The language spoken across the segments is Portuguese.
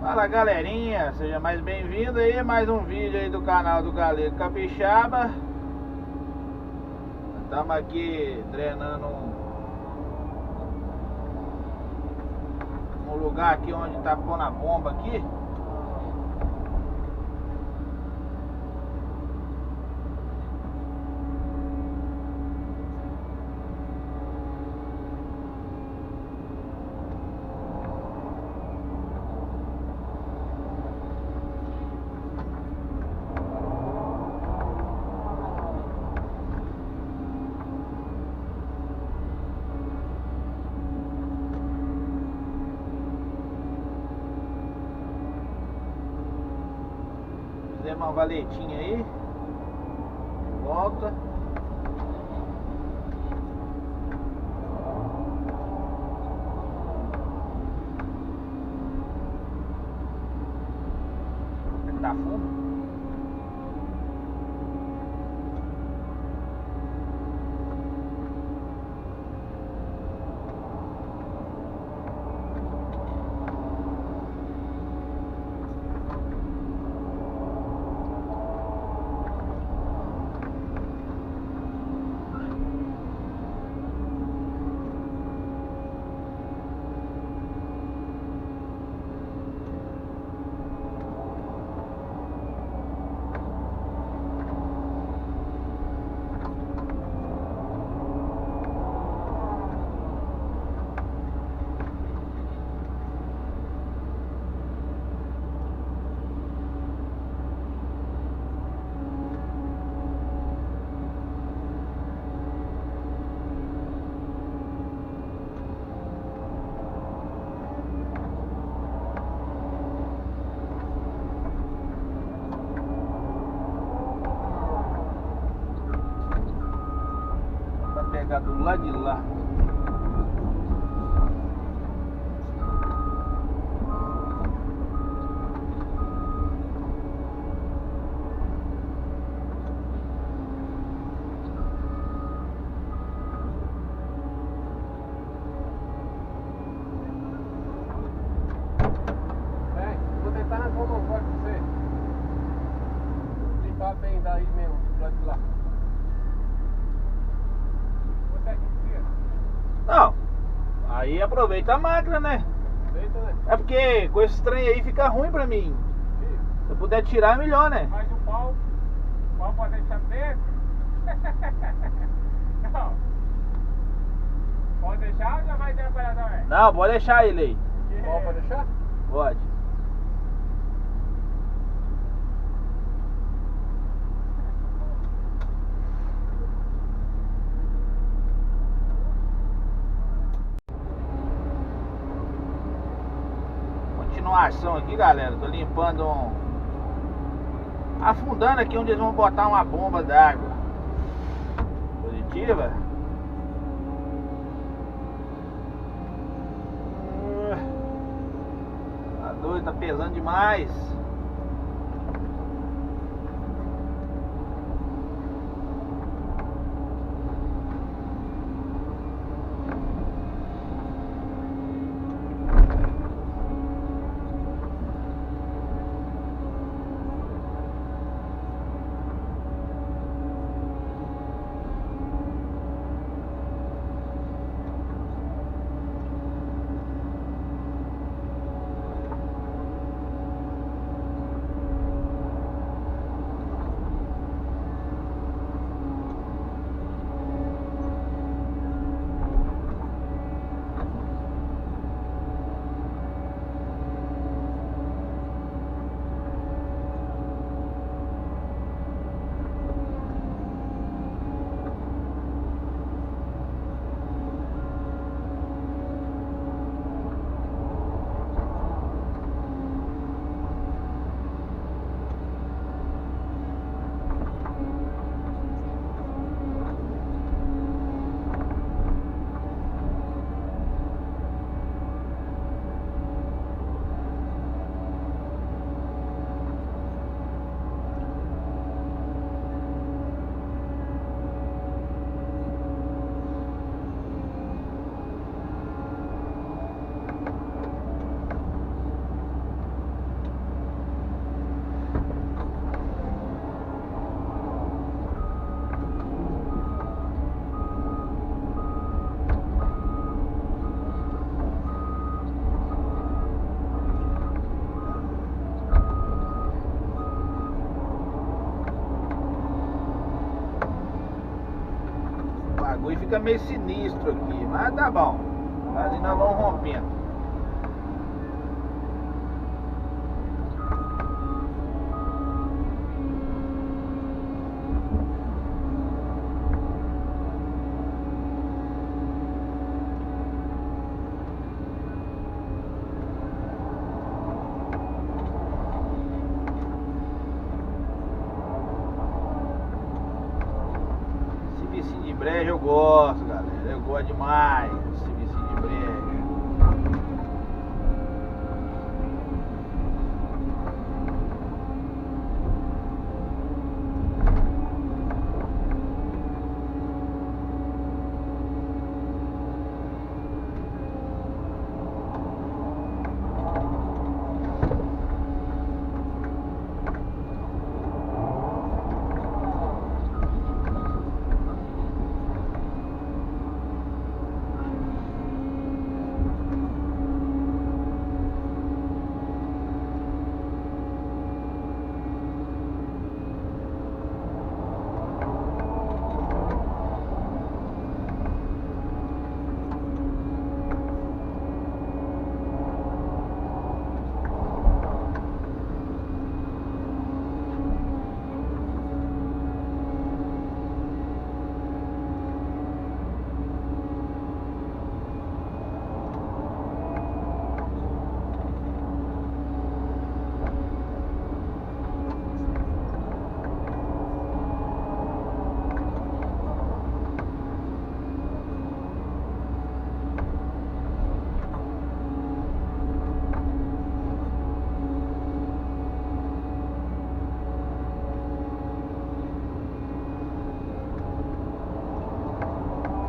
Fala galerinha, seja mais bem-vindo aí, mais um vídeo aí do canal do Galego Capixaba. Estamos aqui drenando um lugar aqui onde tá pondo a bomba aqui. Fizemos uma valetinha aí, de volta. Tá fundo. Pegar do lado de lá. Vou tentar na bomba agora com você. Limpar bem daí mesmo, do lado de lá. Não, aí aproveita a máquina, né? Aproveita, né? É porque com esse trem aí fica ruim pra mim. Se eu puder tirar é melhor, né? Mas o pau pode deixar dentro? Não. Pode deixar ou já vai atrapalhar também? Não, pode deixar ele aí. O pau pode deixar? Pode. Continuação aqui, galera. Tô limpando afundando aqui onde eles vão botar uma bomba d'água positiva. Tá doido, tá pesando demais. fica meio sinistro aqui, mas tá bom. Ali nós vamos rompendo. Breja eu gosto, galera. Eu gosto demais de serviço de breja.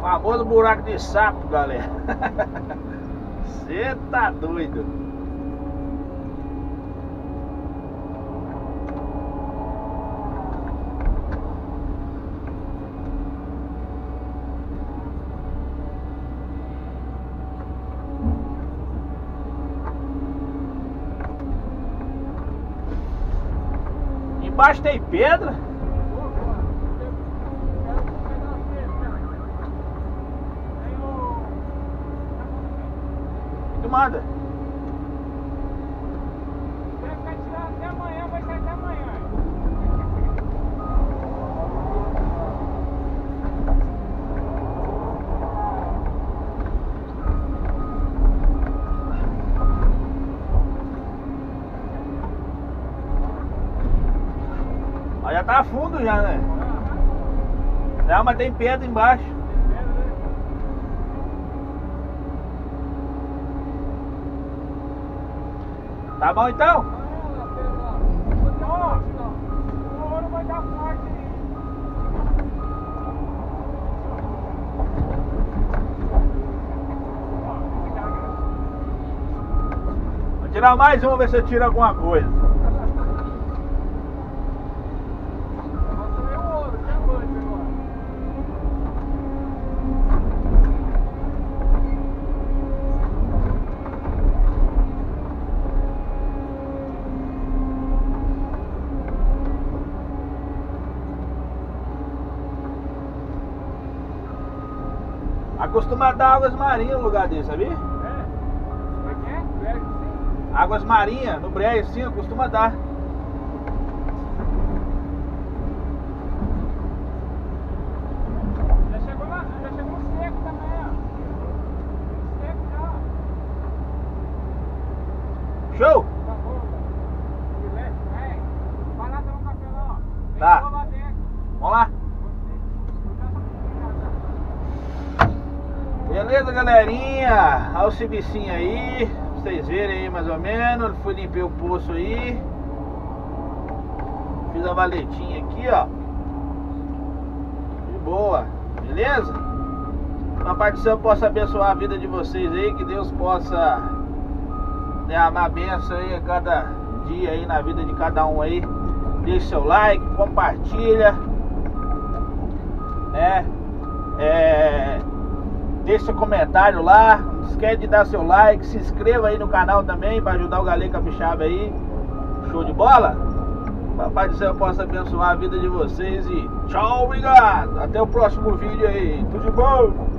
Famoso buraco de sapo, galera. Você tá doido. Embaixo tem pedra. Manda. Vai ficar tirando até amanhã, vai sair até amanhã. Aí já tá fundo já, né? Não, mas tem pedra embaixo. Tá bom então? O ouro vai dar forte aí. Vou tirar mais uma, ver se eu tiro alguma coisa. Costuma dar águas marinhas no lugar desse, sabia? É? Como é que é? Brejo, sim? Águas marinhas, no brejo, sim, costuma dar. Já chegou lá, já chegou um seco também, ó. Seco já. Show! Por favor, Guilherme, vem. Vai lá tomar um café lá, ó. Tá. Vem lá dentro. Vamos lá. Beleza, galerinha? Olha o servicinho aí, pra vocês verem aí mais ou menos. Fui limpar o poço aí. Fiz a valetinha aqui, ó. De boa, beleza? Na parte do céu, possa abençoar a vida de vocês aí. Que Deus possa derramar bênção aí a cada dia aí na vida de cada um aí. Deixe seu like, compartilha, né? Deixe seu comentário lá. Não esquece de dar seu like. Se inscreva aí no canal também para ajudar o Galê Capixaba aí. Show de bola? Papai do céu possa abençoar a vida de vocês e tchau, obrigado. Até o próximo vídeo aí. Tudo de bom.